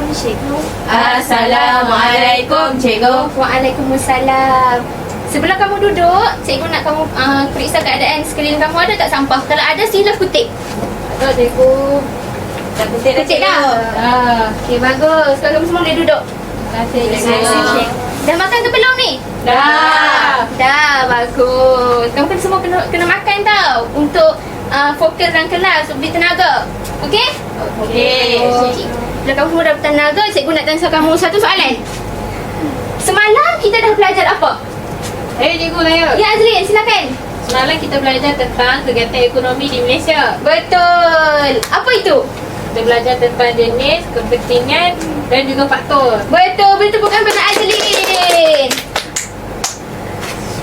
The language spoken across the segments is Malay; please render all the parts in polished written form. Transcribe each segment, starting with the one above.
Cikgu. Assalamualaikum, cikgu. Waalaikumsalam. Sebelum kamu duduk, cikgu nak kamu periksa keadaan sekeliling kamu, ada tak sampah? Kalau ada, sila kutip. Ada, cikgu. Dah kutip dah, Kutip cikgu. dah? Okey, bagus. Sekarang kamu semua boleh duduk. Terima kasih, Terima kasih, cikgu. Cik. Dah makan ke belum ni? Dah. Dah, bagus. Kamu kan semua kena makan tau. Untuk fokus dalam kelas, untuk beri tenaga. Okey? Okey. Bila kamu semua dah bertenaga, cikgu nak tanya kamu satu soalan. Semalam kita dah belajar apa? Cikgu saya. Ya, Azrin, silakan. Semalam kita belajar tentang kegiatan ekonomi di Malaysia. Betul. Apa itu? Kita belajar tentang jenis, kepentingan dan juga faktor. Betul, betul, bukan pada Azrin.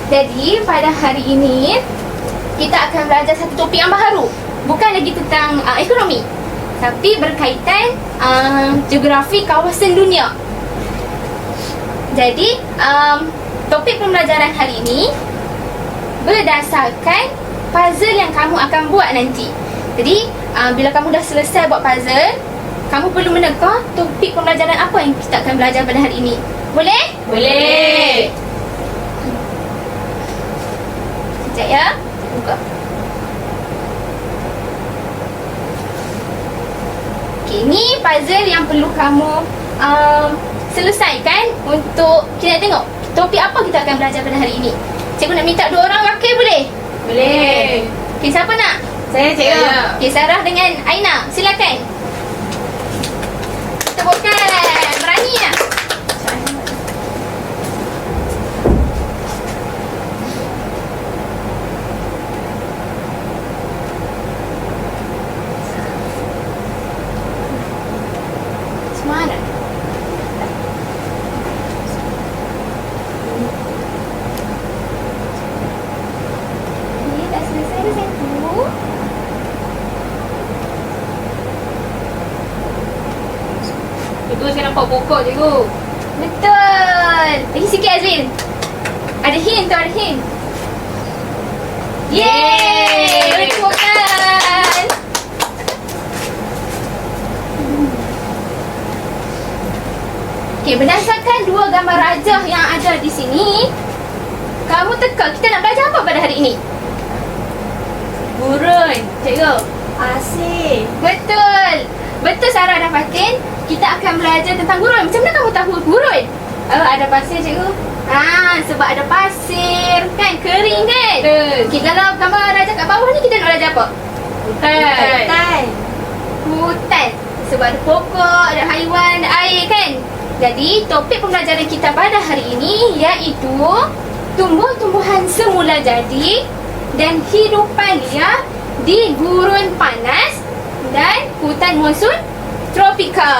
Jadi, pada hari ini kita akan belajar satu topik yang baru. Bukan lagi tentang ekonomi, tapi berkaitan geografi kawasan dunia. Jadi, topik pembelajaran hari ini berdasarkan puzzle yang kamu akan buat nanti. Jadi, bila kamu dah selesai buat puzzle, kamu perlu meneka topik pembelajaran apa yang kita akan belajar pada hari ini. Boleh? Boleh. Sekejap ya. Buka. Okay, ni puzzle yang perlu kamu selesaikan untuk kita nak tengok topik apa kita akan belajar pada hari ini. Cikgu nak minta 2 orang wakil boleh? Boleh. Okay, siapa nak? Saya, cikgu. Okay, Sarah dengan Aina, silakan. Kita buatkan. Berani tak? Semangat. Ni dah selesai dah satu. Cikgu, saya nampak pokok, cikgu. Betul. Lagi sikit Azrin. Ada hint tu, ada hint. Yeay! Boleh temukan. Okay, berdasarkan 2 gambar rajah yang ada di sini, kamu teka kita nak belajar apa pada hari ini? Burun, cikgu. Asyik. Betul. Betul Sarah dan Fatin. Kita akan belajar tentang gurun. Macam mana kamu tahu gurun? Ada pasir, cikgu. Sebab ada pasir. Kan? Kering kan? Betul. Okay, kalau gambar raja kat bawah ni kita nak belajar apa? Hutan. Hutan. Sebab ada pokok, ada haiwan, ada air kan? Jadi, topik pembelajaran kita pada hari ini iaitu tumbuh-tumbuhan semula jadi dan hidupan liar di gurun panas dan hutan monsun tropika.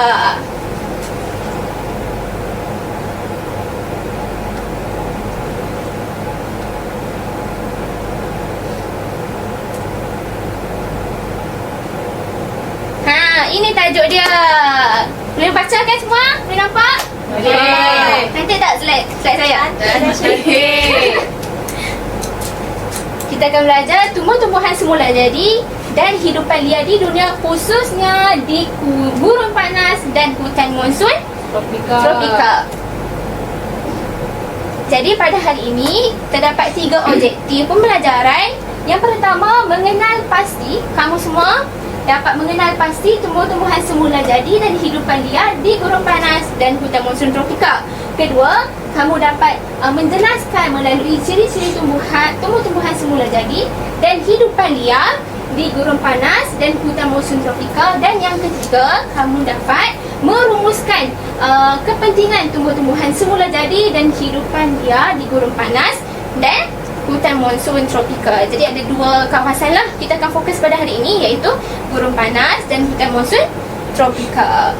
Ini tajuk dia. Boleh baca kan semua? Boleh nampak? Boleh. Nanti tak slide saya? Okey. Kita akan belajar tumbuh-tumbuhan semula jadi dan hidupan liar di dunia, khususnya di gurun panas dan hutan monsun tropika. Jadi pada hari ini terdapat 3 objektif pembelajaran. Yang pertama, mengenal pasti. Kamu semua dapat mengenal pasti tumbuh-tumbuhan semula jadi dan hidupan liar di gurun panas dan hutan monsun tropika. Kedua, kamu dapat menjelaskan melalui ciri-ciri tumbuh-tumbuhan semula jadi dan hidupan liar di gurun panas dan hutan monsun tropika. Dan yang ketiga, kamu dapat merumuskan kepentingan tumbuh-tumbuhan semula jadi dan hidupan liar di gurun panas dan hutan monsun tropika. Jadi ada 2 kawasan lah kita akan fokus pada hari ini, iaitu gurun panas dan hutan monsun tropika.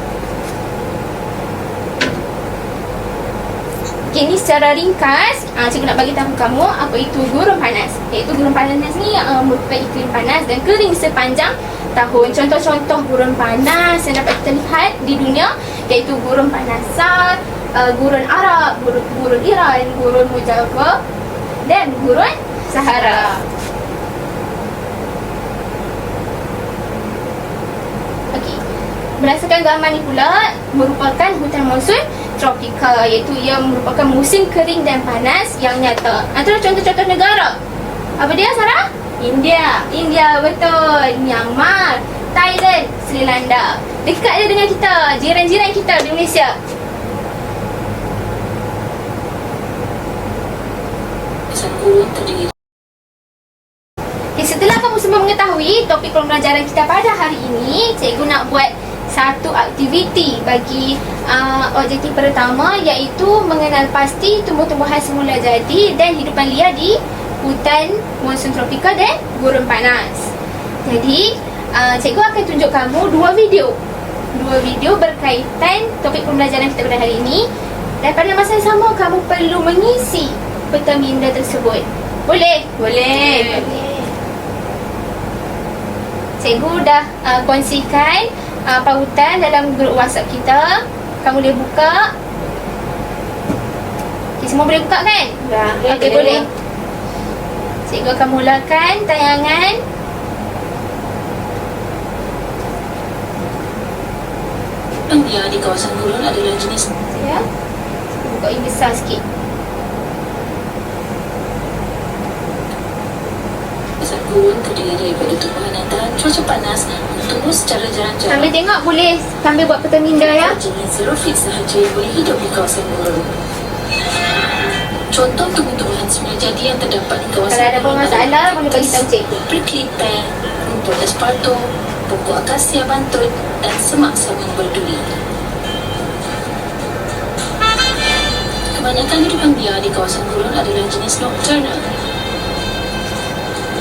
Okay, ni secara ringkas cikgu nak bagi tahu kamu apa itu gurun panas. Iaitu gurun panas ni merupakan iklim panas dan kering sepanjang tahun. Contoh-contoh gurun panas yang dapat kita lihat di dunia iaitu gurun panas Sahara, gurun Arab, gurun Iran, gurun Mojave dan gurun Sahara. Okey. Berdasarkan gambar ni pula merupakan hutan monsun tropika, iaitu ia merupakan musim kering dan panas yang nyata. Antara contoh-contoh negara, apa dia Sarah? India, betul. Myanmar, Thailand, Sri Lanka. Dekat je dengan kita, jiran-jiran kita di Malaysia. Kesan gurun terdiri. Okay, setelah kamu semua mengetahui topik pembelajaran kita pada hari ini, cikgu nak buat satu aktiviti bagi objektif pertama, iaitu mengenal pasti tumbuh-tumbuhan semula jadi dan hidupan liar di hutan monsun tropika dan gurun panas. Jadi, cikgu akan tunjuk kamu dua video berkaitan topik pembelajaran kita pada hari ini. Dan pada masa yang sama, kamu perlu mengisi peta minda tersebut. Boleh? Boleh. Cikgu dah kongsikan pautan dalam grup WhatsApp kita. Kamu boleh buka. Okay, semua boleh buka kan? Dah. Okey, boleh. Cikgu akan mulakan tayangan. Hutan liar di kawasan gurun adalah jenis Ya. Cikgu buka yang besar sikit. Kesan gurun terdiri daripada tumbuhan yang tahan cuaca panas, tumbuh secara jarang-jarang. Sambil tengok boleh sambil buat peta minda ya. Jenis xerophyt sahaja yang boleh hidup di kawasan gurun. Contoh tumbuh-tumbuhan semula jadi yang terdapat di kawasan Kalau ada apa masalah, boleh bagi tahu cikgu. prickly pear, rumput esparto, pokok akasia bantut dan semak samun berduri. Kebanyakan hidupan liar di kawasan gurun adalah jenis nocturnal.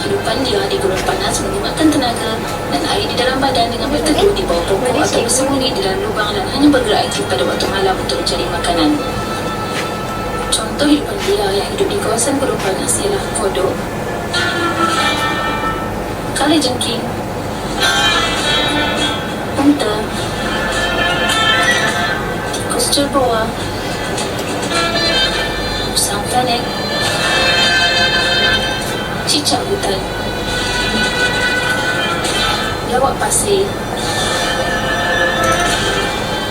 Hidupan liar di gurun panas menggunakan tenaga dan air di dalam badan dengan berteduh di bawah pokok atau bersembunyi di dalam lubang dan hanya bergerak aktif pada waktu malam untuk mencari makanan. Contoh hidupan liar yang hidup di kawasan gurun panas ialah kodok, kalajengking, unta, tikus jerboa, musang fennec, cicak hutan, biawak pasir,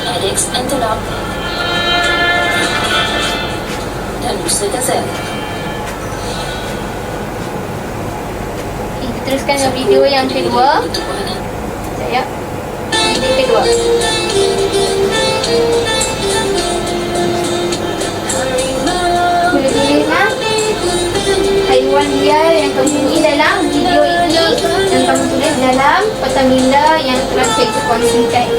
Aedex antelope dan rusa gazelle. Kita teruskan dengan video yang kedua. Sekejap. Video kedua. Boleh-bolehlah haiwan liar yang kamu temui dalam video ini dan kamu tulis dalam peta minda yang telah cikgu kongsikan.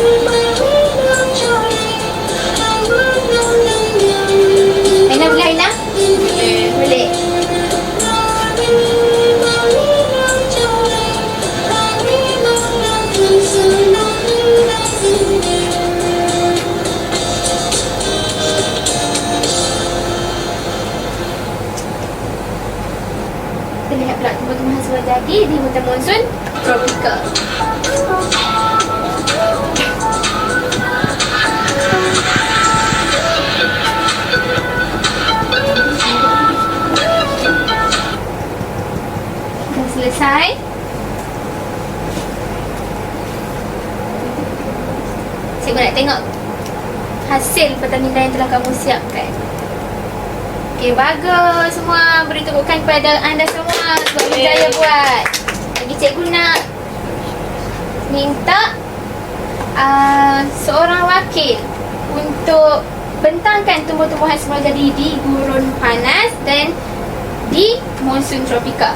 Aina boleh Aina? Boleh. Kita lihat pula tumbuh-tumbuhan semula jadi di hutan monsun tropika. Dah selesai. Cikgu nak tengok hasil peta minda yang telah kamu siapkan. Okey, bagus semua. Beri tepukan kepada anda semua sebab berjaya buat. Lagi cikgu nak minta seorang wakil untuk bentangkan tumbuh-tumbuhan semula jadi di gurun panas dan di monsun tropika.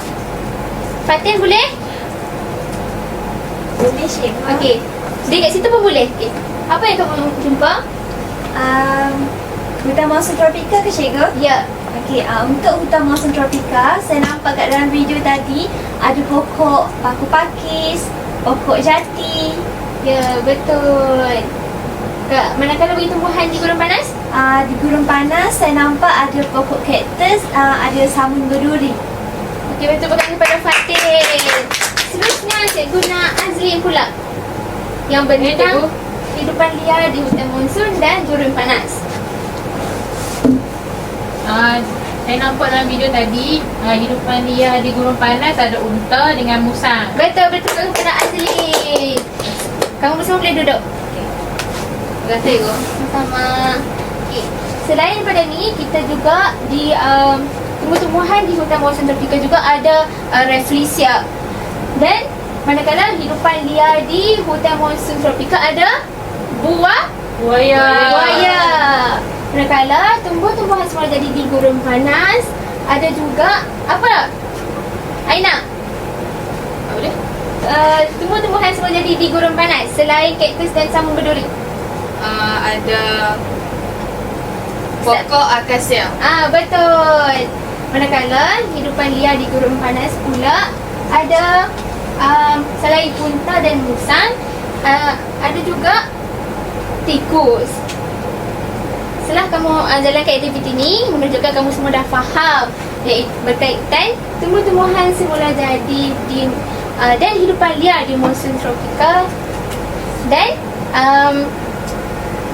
Fatin boleh? Boleh cikgu. Okey. Dia kat situ pun boleh. Okey. Apa yang kamu jumpa? Hutan monsun tropika ke cikgu? Ya. Okey, untuk hutan monsun tropika, saya nampak kat dalam video tadi ada pokok paku pakis, pokok jati. Ya, betul. Manakala bagi tumbuhan di gurun panas? Di gurun panas saya nampak ada pokok kaktus, ada samun berduri. Okey, betul berkata kepada Fatin. Seterusnya cikgu nak Azlin pula yang bentang hidupan liar di hutan monsun dan gurun panas. Saya nampak dalam video tadi hidupan liar di gurun panas ada unta dengan musang. Betul kepada Azlin. Kamu semua boleh duduk. Terima kasih Go. Sama. Okay. Selain daripada ni, kita juga di tumbuh-tumbuhan di hutan monsun tropika juga ada Rafflesia. Dan manakala hidupan liar di hutan monsun tropika ada Buaya. buaya. Manakala tumbuh-tumbuhan semula jadi di gurun panas, ada juga apa? Aina. Apa dia? Tumbuh-tumbuhan semua jadi di gurun panas selain kaktus dan samun berduri. Ada pokok akasia. Betul. Manakala hidupan liar di gurun panas pula ada selain unta dan musang, ada juga tikus. Setelah kamu jalankan aktiviti ni, menunjukkan kamu semua dah faham iaitu berkaitan tumbuh-tumbuhan semula jadi di dan hidupan liar di monsun tropika dan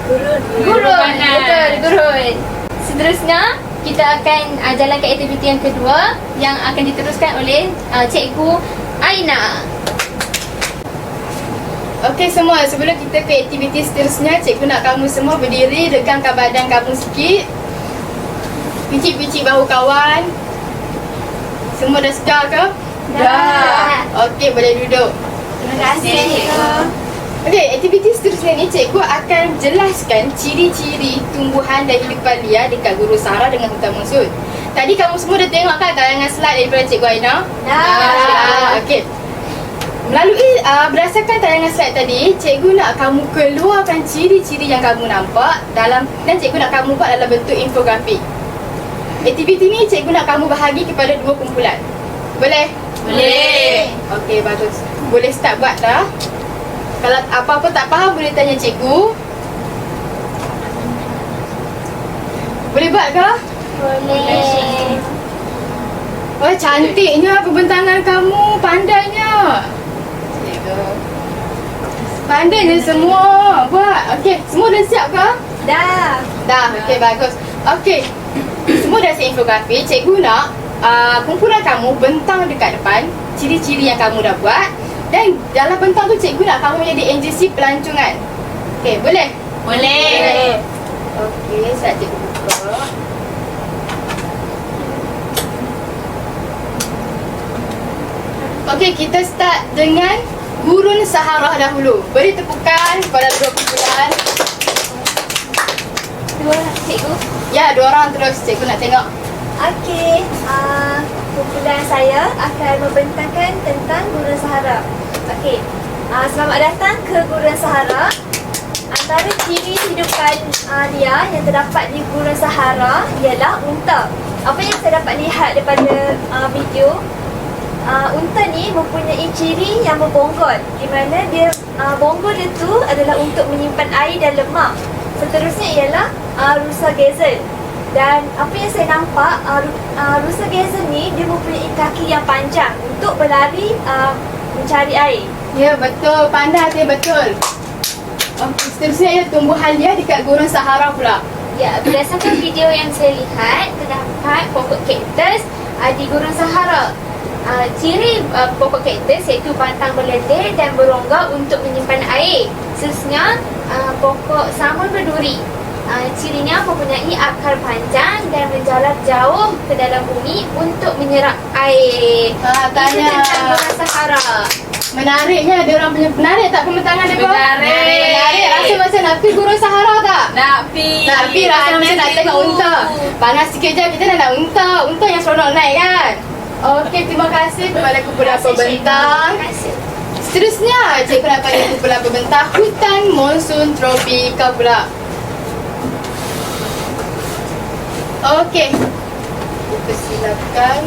gurun. panas. Betul, gurun. Seterusnya kita akan jalankan aktiviti yang kedua yang akan diteruskan oleh Cikgu Aina. Okey semua, sebelum kita ke aktiviti seterusnya, cikgu nak kamu semua berdiri, regangkan badan kamu sikit. Picit-picit bahu kawan. Semua dah segar ke? Dah. Okey, boleh duduk. Terima kasih, Cikgu. Okey, aktiviti seterusnya ni cikgu akan jelaskan ciri-ciri tumbuhan dan hidupan liar dekat Gurun Sahara dengan hutan monsun. Tadi kamu semua dah tengok kan tayangan slide daripada Cikgu Aina? Dah. Okey. Melalui berdasarkan tayangan slide tadi, cikgu nak kamu keluarkan ciri-ciri yang kamu nampak dan cikgu nak kamu buat dalam bentuk infografik. Aktiviti ni cikgu nak kamu bahagi kepada 2 kumpulan. Boleh? Boleh. Okey, bagus. Boleh start buat dah. Kalau apa-apa tak faham boleh tanya cikgu. Boleh buat ke? Boleh. Wah, cantiknya pembentangan kamu. Pandainya. Cikgu. Pandainya semua. Buat. Okey, semua dah siap ke? Dah. Dah. Okey, bagus. Okey. Semua dah siap infografik. Cikgu nak kumpulan kamu bentang dekat depan ciri-ciri yang kamu dah buat. Dan dalam bentang tu cikgu nak kamu menjadi NGC pelancongan. Okey, boleh? Boleh. Okey, saya cikgu buka. Okey, kita start dengan Gurun Sahara dahulu. Beri tepukan kepada 2 kumpulan. 2 Cikgu. Ya, 2 orang terus. Cikgu nak tengok. Okey, kumpulan saya akan membentangkan tentang Gurun Sahara. Okey, selamat datang ke Gurun Sahara. Antara ciri hidupan liar yang terdapat di Gurun Sahara ialah unta. Apa yang saya dapat lihat daripada video, unta ni mempunyai ciri yang berbonggol, di mana dia bonggol dia tu adalah untuk menyimpan air dan lemak. Seterusnya ialah rusa gazelle. Dan apa yang saya nampak, rusa gazelle ni dia mempunyai kaki yang panjang untuk berlari mencari air. Ya, betul. Pandai saya betul. Okey, seterusnya ialah tumbuhan liar dekat Gurun Sahara pula. Ya, berdasarkan video yang saya lihat, terdapat pokok kaktus di Gurun Sahara. Ciri pokok kaktus iaitu batang berlendir dan berongga untuk menyimpan air. Seterusnya, pokok samun berduri. Cirinya mempunyai akar panjang dan menjalar jauh ke dalam bumi untuk menyerap air. Itu Tanya. tentang Gurun Sahara. Menariknya, dia orang punya menarik tak pembentangan dia? Menarik. Menarik. Rasa macam nak pergi Gurun Sahara tak? Nak pi. Nak pergi rasa macam nak tengok unta. Panas sikit je kita nak unta. Unta yang seronok naik kan? Okey, terima kasih kepada kumpulan pembentang. Terima kasih. Seterusnya, cikgu nak panggil kumpulan pembentang hutan monsun tropika pula. Okey. Persilakan.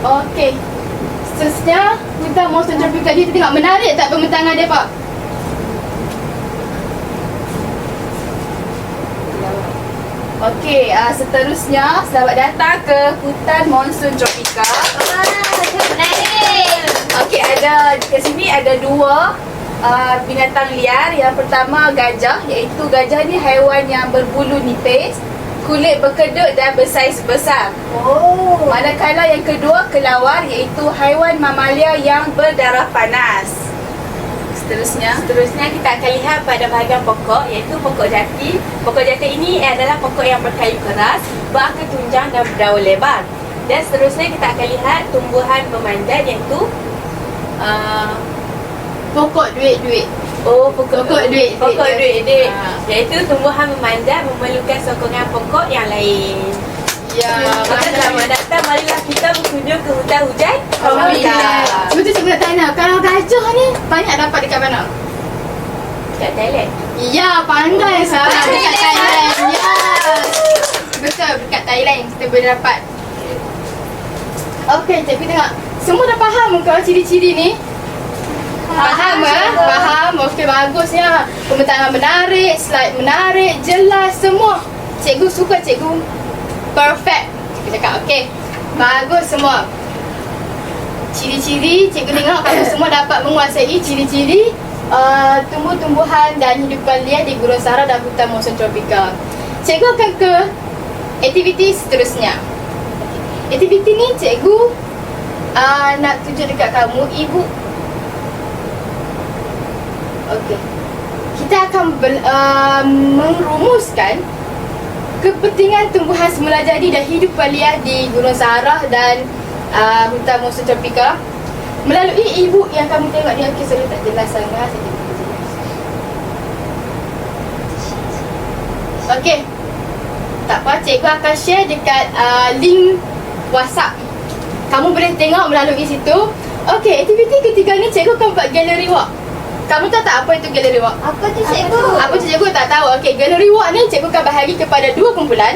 Okey. Seterusnya, hutan monsun tropika dia tengok menarik tak pembentangan dia, Pak? Okey, seterusnya selamat datang ke hutan monsun tropika. Menarik. Okey, ada di sini ada dua binatang liar. Yang pertama gajah, iaitu gajah ni haiwan yang berbulu nipis, kulit berkedut dan bersaiz besar. Oh. Manakala yang kedua kelawar, iaitu haiwan mamalia yang berdarah panas. Seterusnya kita akan lihat pada bahagian pokok, iaitu pokok jati. Pokok jati ini adalah pokok yang berkayu keras, berakar tunjang dan berdaun lebar. Dan seterusnya kita akan lihat tumbuhan memanjat, iaitu pokok duit-duit. pokok duit. Iaitu tumbuhan memanjat memerlukan sokongan pokok yang lain. Ya, Maka selamat datang, marilah kita berkunjung ke hutan hujan. Alhamdulillah. Betul saya nak tanya, kalau gajah ni banyak dapat dekat mana? Kat Thailand. Ya, pandai saya. Dekat Thailand. Ya. Betul, dekat Thailand kita boleh dapat. Okey, cikgu tengok. Semua dah faham ke ciri-ciri ni? Faham ya? Faham. Okey, bagusnya. Pembentahan menarik, slide menarik, jelas semua. Cikgu suka cikgu. Perfect. Cikgu cakap okey. Bagus semua. Ciri-ciri, cikgu tengok kamu semua dapat menguasai ciri-ciri tumbuh-tumbuhan dan hidupan liar di Gurun Sahara dan hutan monsun tropika. Cikgu akan ke aktiviti seterusnya. Aktiviti ni cikgu nak tunjuk dekat kamu, ibu. Okey. Kita akan merumuskan kepentingan tumbuhan semula jadi dan hidupan liar di Gurun Sahara dan hutan monsun tropika melalui ibu yang kamu tengok ni. Okey, sorry tak jelas sangat. Okey. Tak apa, cikgu akan share dekat link WhatsApp. Kamu boleh tengok melalui situ. Okey, aktiviti ketiga ni cikgu akan buat gallery walk. Kamu tahu tak apa itu gallery walk? Apa tu cikgu? Apa tu cikgu tak tahu. Okey, gallery walk ni cikgu akan bahagi kepada dua kumpulan.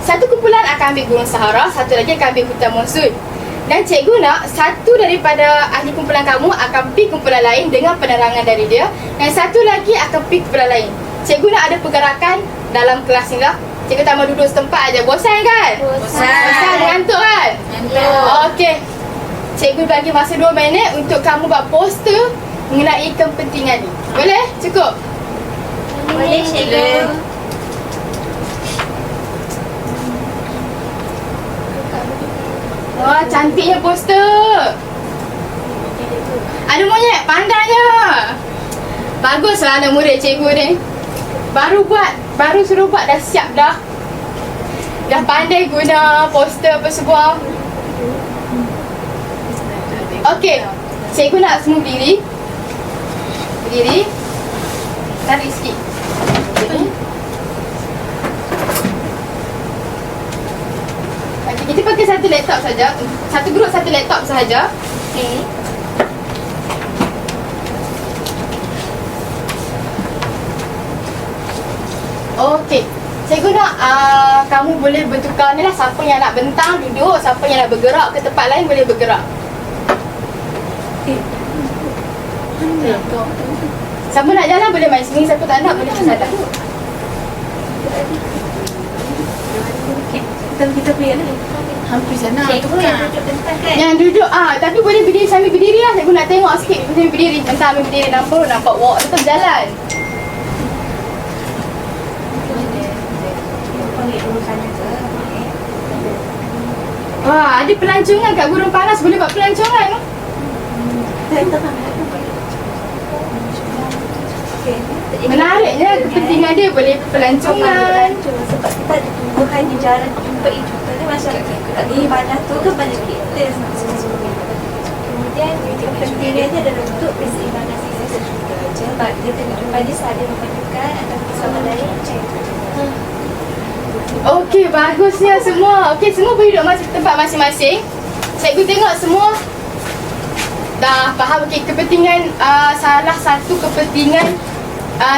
Satu kumpulan akan ambil Gurun Sahara, satu lagi akan ambil hutan monsun. Dan cikgu nak satu daripada ahli kumpulan kamu akan pergi kumpulan lain dengan penerangan dari dia, dan satu lagi akan pergi kumpulan lain. Cikgu nak ada pergerakan dalam kelas ni lah. Cikgu tak mau duduk setempat aja. Bosan kan? Bosan, ngantuk kan? Okey. Cikgu bagi masa 2 minit untuk kamu buat poster mengenai kepentingan ni. Boleh? Cukup? Boleh cikgu. Wah, cantiknya poster. Ada monyet, pandainya. Baguslah anak murid cikgu ni. Baru suruh buat dah siap dah. Dah pandai guna poster apa semua. Okey, cikgu nak semua berdiri. Berdiri. Tarik sikit. Okay, kita pakai satu laptop saja. Satu grup satu laptop sahaja. Okey. Okey. Cikgu nak kamu boleh bertukar ni lah. Siapa yang nak bentang duduk, siapa yang nak bergerak ke tempat lain boleh bergerak. Siapa nak jalan boleh main sini, siapa tak nak boleh sadar. Kita pergi ni. Hampir sana. Cikgu yang duduk bentang kan? Yang duduk tapi boleh berdiri sambil berdiri lah. Cikgu nak tengok sikit sambil berdiri. Entah sambil berdiri nampak walk tetap jalan. Wah, ada pelancongan kat Gurun Panas. Boleh buat pelancongan. Menariknya kepentingan dia boleh pelancongan. Sebab kita ada tumbuhan di jalan jumpa contohnya masyarakat di mana tu kan banyak kita. Kemudian kepentingan dia adalah untuk keseimbangan sisi juga. Sebab dia kehidupan dia saling memerlukan antara sama lain. Okey, bagusnya semua. Okey, semua berhidup tempat masing-masing. Cikgu tengok semua dah faham. Okey, kepentingan salah satu kepentingan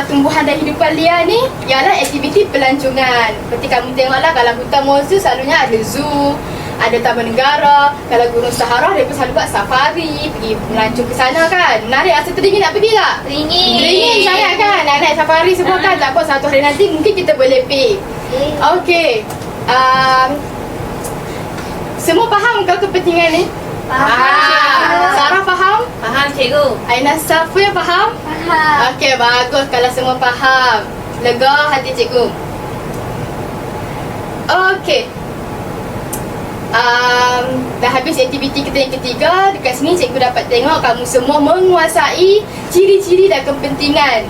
tumbuhan dan hidupan liar ni ialah aktiviti pelancongan. Seperti kamu tengoklah, kalau hutan monsun selalunya ada zoo, ada taman negara. Kalau Gurun Sahara dia pun selalu buat safari, pergi melancong ke sana kan. Menarik. Rasa teringin nak pergi tak? Teringin. Teringin sangat kan. Nak naik safari semua kan. Tak apa, satu hari nanti mungkin kita boleh pergi. Okey. Semua faham ke kepentingan ni? Sarah faham? Faham cikgu. Aina Safia faham? Faham. Okey, bagus kalau semua faham. Lega hati cikgu. Okey. Dah habis aktiviti kita yang ketiga. Dekat sini cikgu dapat tengok kamu semua menguasai ciri-ciri dan kepentingan.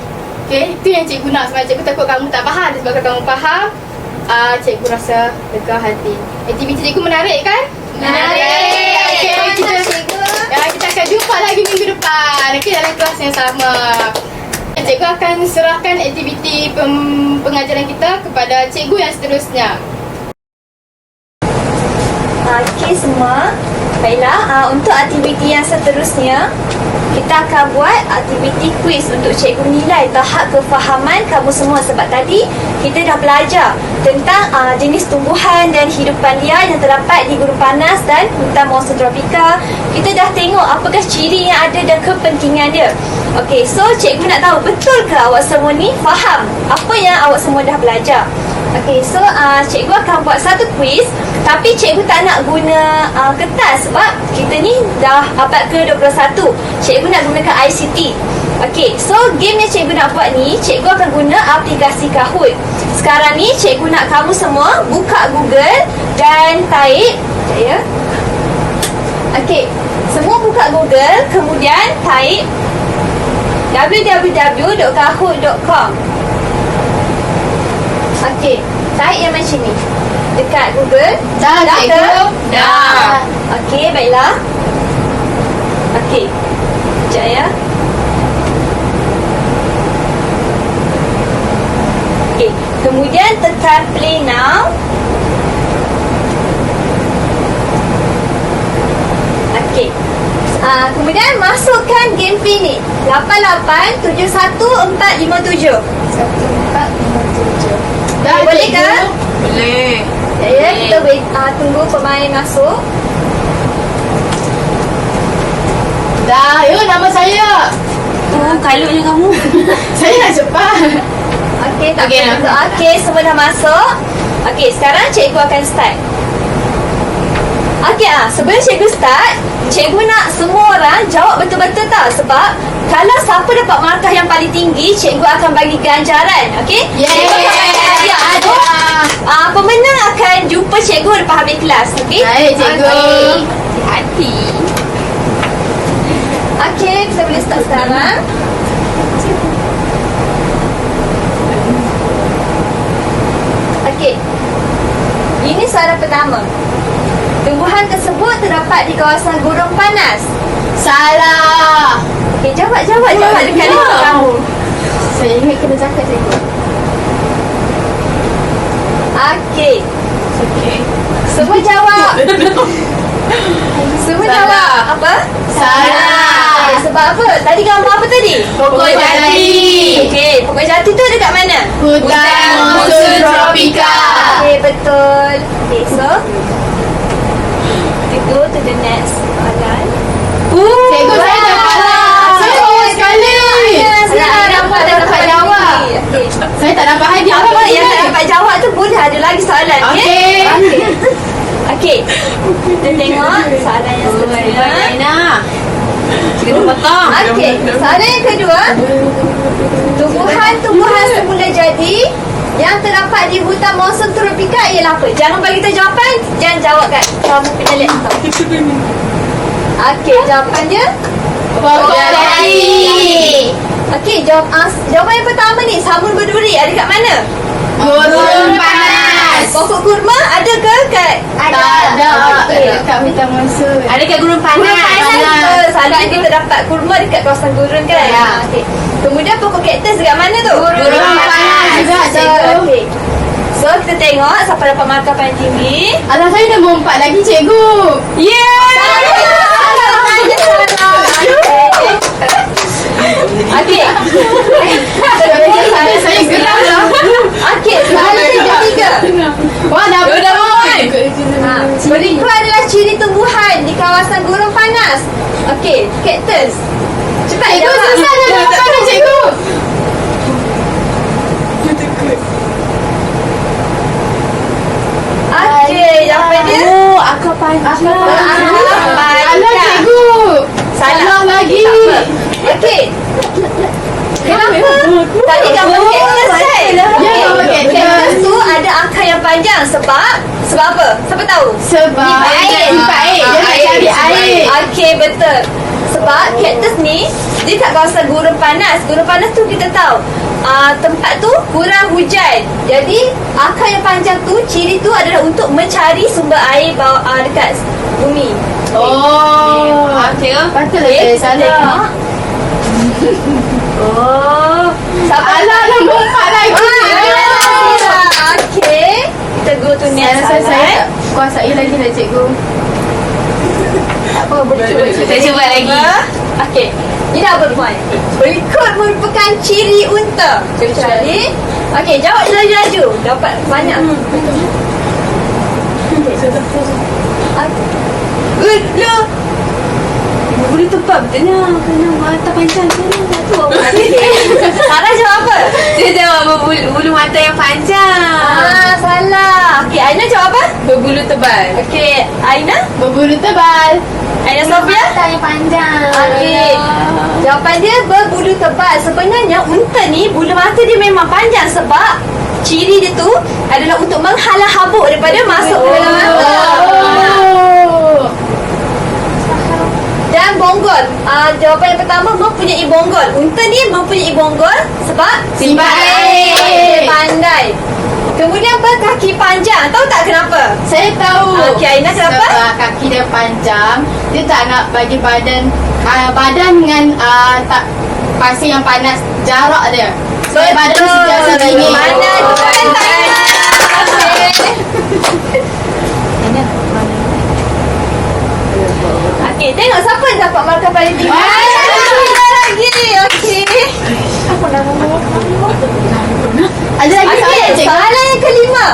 Okey, itu yang cikgu nak. Sebab cikgu takut kamu tak faham. Sebab kalau kamu faham, cikgu rasa lega hati. Aktiviti cikgu menarik kan? Menarik. Okey, kita akan jumpa lagi minggu depan. Okey, dalam kelas yang sama. Cikgu akan serahkan aktiviti pengajaran kita kepada cikgu yang seterusnya. Okey semua. Baiklah, untuk aktiviti yang seterusnya, kita akan buat aktiviti kuis untuk cikgu nilai tahap kefahaman kamu semua. Sebab tadi kita dah belajar tentang jenis tumbuhan dan hidupan liar yang terdapat di gurun panas dan hutan monsun tropika. Kita dah tengok apakah ciri yang ada dan kepentingan dia. Okey, so cikgu nak tahu betul ke awak semua ni faham apa yang awak semua dah belajar. Okey, so cikgu akan buat satu kuis. Tapi cikgu tak nak guna kertas sebab kita ni dah abad ke-21. Cikgu nak gunakan ICT. Okey, so game yang cikgu nak buat ni, cikgu akan guna aplikasi Kahoot. Sekarang ni cikgu nak kamu semua buka Google dan type. Sekejap ya. Okey, semua buka Google kemudian type www.kahoot.com. Okey, type yang macam ni dekat Google. Dah, cikgu. ke? Dah. Okey, baiklah. Okey. Sekejap ya. Okey, kemudian tekan play now. Okey. Kemudian masukkan game pin ni 887147. 1457. Dah, Boleh cikgu. ke? Boleh. Ya, kita tunggu pemain masuk. Dah, nama saya. Kalutnya kamu. Saya nak cepat. Okey, tak Okey, apa. Okey, semua dah masuk. Okey, sekarang cikgu akan start. Okey, sebelum cikgu start, cikgu nak semua orang jawab betul-betul tau. Sebab kalau siapa dapat markah yang paling tinggi, cikgu akan bagi ganjaran. Okey? Cikgu akan bagi hadiah. Pemenang akan jumpa cikgu lepas habis kelas. Okey? Baik, cikgu. Okey. Hati. Okey, kita boleh start sekarang. Okey. Ini soalan pertama. Tumbuhan tersebut terdapat di kawasan gurun panas. Salah. Okey, jawab dekat laptop kamu. Saya ingat kena cakap, cikgu. Okey. Okey. Semua jawab. Semua Salah. jawab. Apa? Salah. Sebab apa? Tadi gambar apa tadi? Pokok jati. Okey, pokok jati tu dekat mana? Hutan monsun tropika. Okey, betul. Okey, so we go to the next soalan. Cikgu, saya dah kalah. Saya bawah sekali. Saya dapat jawab. Okey. Saya tak dapat hadiah. Apa yang tak dapat jawab tu boleh ada lagi soalan. Okey. Okey. Kita tengok soalan yang seterusnya. Aina. Kita potong. Okey, soalan yang kedua. Tumbuhan semula jadi yang terdapat di hutan monsun tropika ialah apa? Jangan bagi tahu jawapan, jangan jawab kat kamu punya laptop. Okey, jawapannya Pokok jati. okey, jawapan yang pertama ni, sabun berduri ada kat mana? Gurun panas. Pokok kurma ada ke kat? Tak ada. Okey. Dekat hutan monsun. Ada kat gurun Gurun panas. betul. Selalunya terdapat kurma dekat kawasan gurun kan? Ya. Okey. Kemudian pokok kaktus dekat mana tu? Gurun panas juga, cikgu. Okey. So kita tengok siapa dapat markah paling tinggi. Alah, saya nombor 4 lagi, cikgu. Okey. Saya geram lah. Okey, soalan yang ketiga. Wah, dah boleh. Berikut adalah ciri tumbuhan di kawasan gurun panas. Okey, kaktus. Cepat Cikgu, jawab. susah dah jawapan dah, cikgu. panjang. Alah cikgu. Salah lagi. Okey. Kenapa? Tadi gambar cactus kan? Ya, gambar cactus. Cactus tu ada akar yang panjang sebab apa? Siapa tahu? Sebab air. Sifat air. Dia nak cari air. Okey, betul. Sebab cactus ni dia kat kawasan gurun panas. Gurun panas tu kita tahu tempat tu kurang hujan. Jadi akar yang panjang tu, ciri tu adalah untuk mencari sumber air dekat bumi. Oh. Okey. Patutlah saya salah. Oh, Alah, nombor 4 lagi. Okey. Kita go to Saya next rasa saya soalan. tak kuasai lagi dah cikgu. Tak apa, boleh cuba. Kita cuba lagi. Okey. Ini apa tuan? Berikut merupakan ciri unta. Kecuali okey, jawab laju-laju. Dapat banyak. Lo boleh tepat betul lah. Kena mata panjang sana. Tu awak. Sarah jawab apa? Dia jawab bulu mata yang panjang. Salah. Okey, Aina jawab apa? Berbulu tebal. Okey, Aina? Berbulu tebal. Aina Sofia? Mata yang panjang. Okey. Jawapan dia berbulu tebal. Sebenarnya unta ni bulu mata dia memang panjang sebab ciri dia tu adalah untuk menghalau habuk daripada masuk ke dalam mata. Oh. Dan bonggol. Jawapan yang pertama mempunyai bonggol. Unta ni mempunyai bonggol sebab Simpan air. Dia pandai. Kemudian berkaki panjang. Tahu tak kenapa? Saya tahu. Okey, Aina kenapa? Sebab kaki dia panjang, dia tak nak bagi badan dengan tak pasir yang panas, jarak dia. Supaya badan sentiasa dingin. Mana tuan Aina? Okey, tengok siapa yang dapat markah paling tinggi. Ada lagi. Okey. Ada lagi Okey, soalan, cikgu? soalan yang kelima.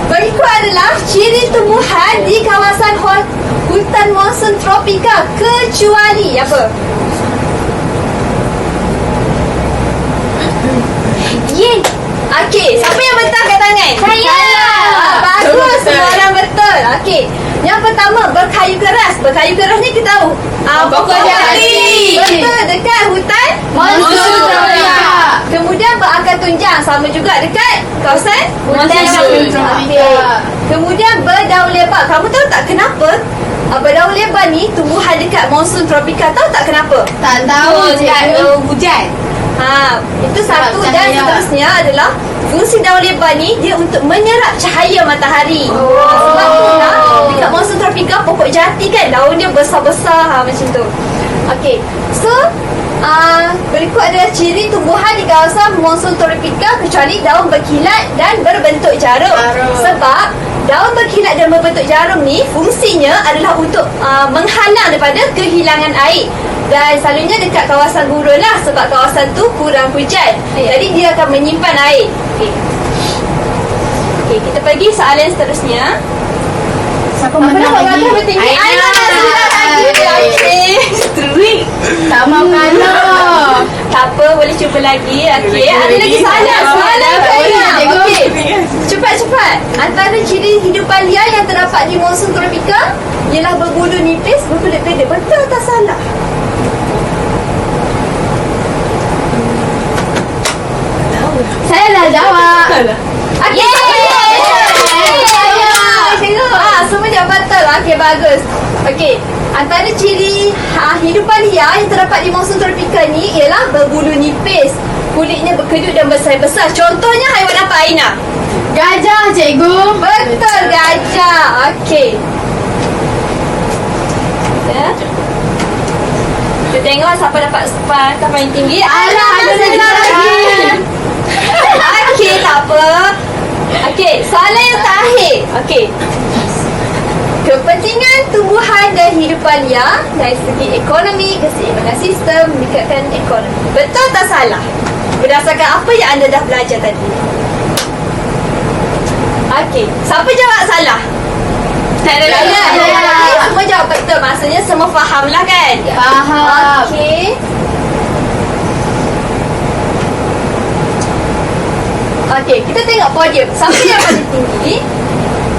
Berikut adalah ciri tumbuhan di kawasan hutan monsun tropika kecuali apa? Ye. Okey, siapa yang betul kat tangan? Saya. Bagus, semua orang betul. Okey. Yang pertama, berkayu keras. Berkayu keras ni kita tahu. Pokok jati. Betul, dekat hutan Monsun tropika. Kemudian berakar tunjang, sama juga dekat kawasan Monsun Okey. tropika. Kemudian berdaun lebar. Kamu tahu tak kenapa berdaun lebar ni tumbuhan dekat monsun tropika? Tahu tak kenapa? Tak tahu, cikgu. Hujan. Itu satu. Sebab Dan cahaya. seterusnya adalah fungsi daun lebar ni dia untuk menyerap cahaya matahari. Sebab itulah dekat monsun tropika pokok jati kan daun dia besar-besar macam tu. Okey. So berikut adalah ciri tumbuhan di kawasan monsun tropika kecuali daun berkilat dan berbentuk jarum. Sebab daun berkilat dan berbentuk jarum ni fungsinya adalah untuk menghalang daripada kehilangan air. Dan selalunya dekat kawasan gurun lah sebab kawasan tu kurang hujan. Jadi dia akan menyimpan air. Okey, kita pergi soalan seterusnya. Siapa Apa menang nak lagi? markah bertinggi? Aina sudah lagi. Okey. Strik. Tak mau kalah. Tak apa, boleh cuba lagi. Okey, ada lagi soalan. Soalan Tak boleh, saya. cikgu. Okey. Cepat-cepat. Antara ciri hidupan liar yang terdapat di monsun tropika ialah berbulu nipis, berkulit pendek. Betul tak salah? Saya dah jawab. Okey. Semua jawab betul. Okey, bagus. Okey. Antara ciri hidupan liar yang terdapat di monsun tropika ni ialah berbulu nipis, kulitnya berkedut dan besar-besar. Contohnya haiwan apa, Aina? Gajah, cikgu. Betul, gajah. Okey. Ya. Kita tengok siapa dapat markah paling tinggi. Alah, ada lagi. Okey, tak apa. Okey, soalan yang terakhir. Okey. Kepentingan tumbuhan dan hidupan liar dari segi ekonomi, keseimbangan sistem, meningkatkan ekonomi. Betul tak salah? Berdasarkan apa yang anda dah belajar tadi. Okey, siapa jawab salah? Tak ada lagi. Okey, semua jawab betul. Maksudnya semua faham lah kan? Faham. Okey. Okey, kita tengok podium. Siapa yang paling tinggi?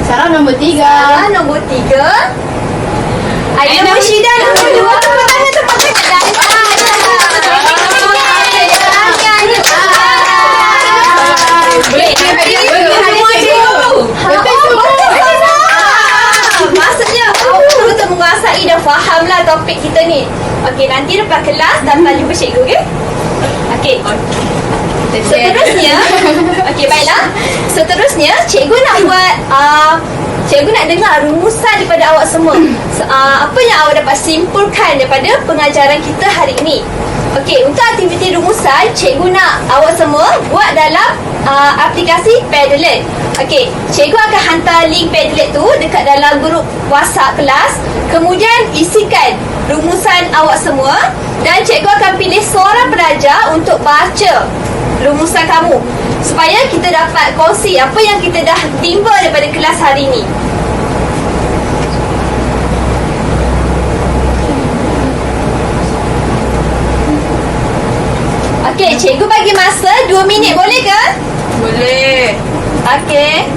Sarah nombor 3. Sarah nombor 3. Aina Murshidah nombor 2. Tepuk tangan, tepuk tangan. Maksudnya betul-betul menguasai dan fahamlah topik kita ni. Okey, nanti lepas kelas datang jumpa cikgu, okey? Okey. Seterusnya, okey baiklah. Seterusnya, cikgu nak buat cikgu nak dengar rumusan daripada awak semua. Apa yang awak dapat simpulkan daripada pengajaran kita hari ini? Okey, untuk aktiviti rumusan, cikgu nak awak semua buat dalam aplikasi Padlet. Okey, cikgu akan hantar link Padlet tu dekat dalam grup WhatsApp kelas. Kemudian isikan rumusan awak semua dan cikgu akan pilih seorang pelajar untuk baca rumusan kamu supaya kita dapat kongsi apa yang kita dah timba daripada kelas hari ini. Okey, cikgu bagi masa 2 minit, boleh ke? Boleh. Okey.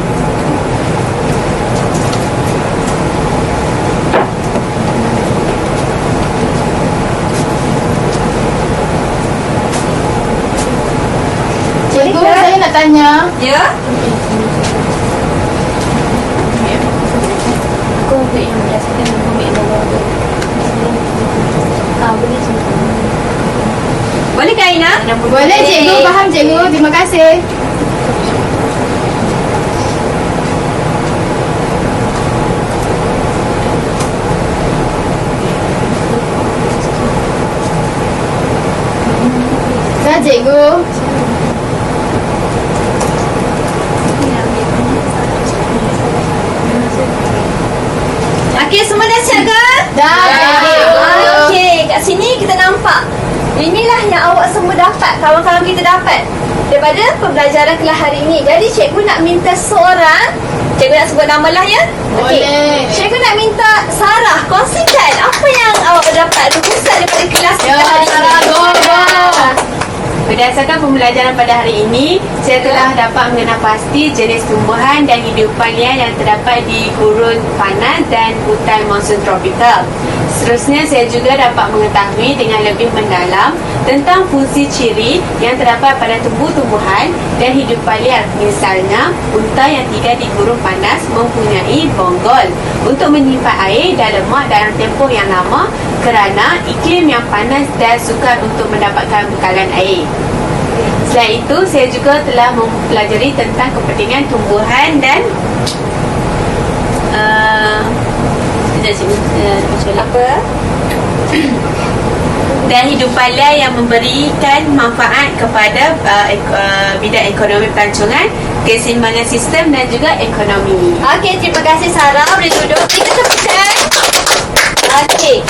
Cikgu, saya nak tanya. Ya? Aku ambil yang berdasarkan ambil nombor. Boleh cikgu. Boleh ke Aina? Boleh cikgu, faham cikgu. Terima kasih. Dah cikgu. Okey, semua dah siap ke? Dah cikgu. Okey, kat sini kita nampak. Inilah yang awak semua dapat, kawan-kawan kita dapat daripada pembelajaran kelas hari ini. Jadi cikgu nak minta seorang, cikgu nak sebut nama lah ya. Okey. Boleh. Cikgu nak minta Sarah kongsikan apa yang awak dapat rumusan daripada kelas Ya, kita hari Sarah, ini. go. Berdasarkan pembelajaran pada hari ini, saya telah dapat mengenal pasti jenis tumbuhan dan hidupan liar yang terdapat di gurun panas dan hutan monsun tropikal. Seterusnya, saya juga dapat mengetahui dengan lebih mendalam tentang fungsi ciri yang terdapat pada tumbuh-tumbuhan dan hidupan liar. Misalnya, unta yang tinggal di gurun panas mempunyai bonggol untuk menyimpan air dan lemak dalam tempoh yang lama kerana iklim yang panas dan sukar untuk mendapatkan bekalan air. Selain itu, saya juga telah mempelajari tentang kepentingan tumbuhan dan Apa? dan hidupan liar yang memberikan manfaat kepada bidang ekonomi pelancongan, keseimbangan sistem dan juga ekonomi. Okey, terima kasih Sarah. Boleh duduk. Kita tepukan. Okey.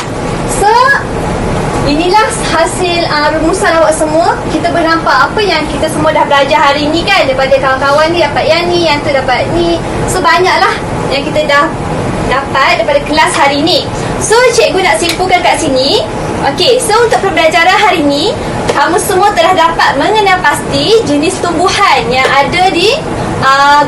So, inilah hasil rumusan awak semua. Kita bernampak apa yang kita semua dah belajar hari ni kan. Daripada kawan-kawan ni dapat yang tu dapat ni. So, banyaklah yang kita dah dapat daripada kelas hari ni. So, cikgu nak simpulkan kat sini. Okey, so untuk pembelajaran hari ni, kamu semua telah dapat mengenal pasti jenis tumbuhan yang ada di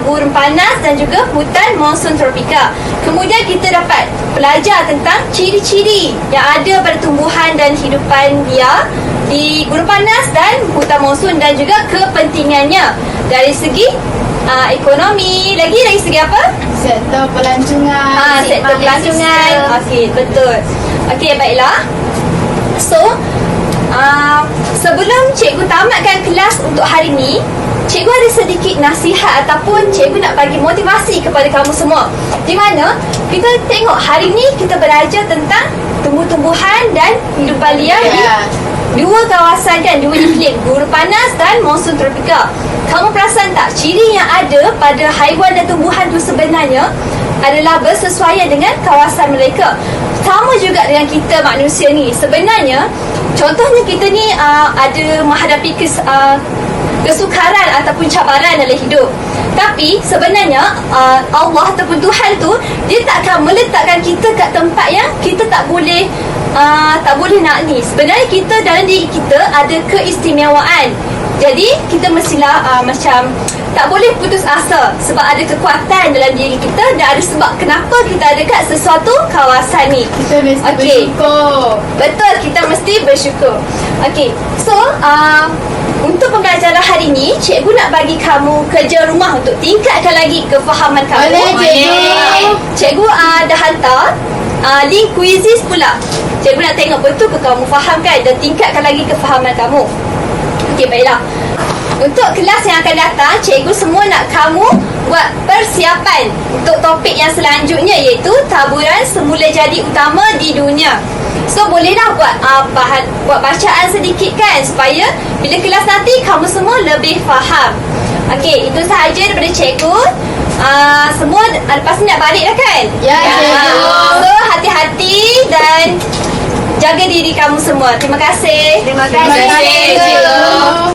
gurun panas dan juga hutan monsun tropika. Kemudian kita dapat belajar tentang ciri-ciri yang ada pada tumbuhan dan hidupan liar di gurun panas dan hutan monsun dan juga kepentingannya dari segi ekonomi, lagi dari segi apa? Sektor pelancongan. Sektor pelancongan. Okey, betul. Okey, baiklah. So, sebelum cikgu tamatkan kelas untuk hari ni, cikgu ada sedikit nasihat ataupun cikgu nak bagi motivasi kepada kamu semua. Di mana kita tengok hari ni kita belajar tentang tumbuh-tumbuhan dan hidupan liar di dua kawasan kan, dua iklim, gurun panas dan monsun tropika. Kamu perasan tak ciri yang ada pada haiwan dan tumbuhan tu sebenarnya adalah bersesuaian dengan kawasan mereka. Sama juga dengan kita manusia ni. Sebenarnya, contohnya kita ni ada menghadapi kesukaran ataupun cabaran dalam hidup. Tapi sebenarnya Allah ataupun Tuhan tu, dia tak akan meletakkan kita kat tempat yang kita tak boleh nak ni. Sebenarnya kita dalam diri kita ada keistimewaan. Jadi kita mestilah macam tak boleh putus asa sebab ada kekuatan dalam diri kita dan ada sebab kenapa kita ada kat sesuatu kawasan ni. Kita mesti bersyukur. Betul, kita mesti bersyukur. Okey. So, untuk pembelajaran hari ni, cikgu nak bagi kamu kerja rumah untuk tingkatkan lagi kefahaman kamu. Boleh, cikgu. Cikgu dah hantar link quizzes pula. Cikgu nak tengok betul ke kamu faham kan dan tingkatkan lagi kefahaman kamu. Okey, baiklah. Untuk kelas yang akan datang, cikgu semua nak kamu buat persiapan untuk topik yang selanjutnya iaitu taburan semula jadi utama di dunia. So bolehlah buat bacaan sedikit kan supaya bila kelas nanti kamu semua lebih faham. Okey, itu sahaja daripada cikgu. Semua lepas ni nak balik dah kan? Ya, cikgu. So hati-hati dan jaga diri kamu semua. Terima kasih. Terima kasih, cikgu.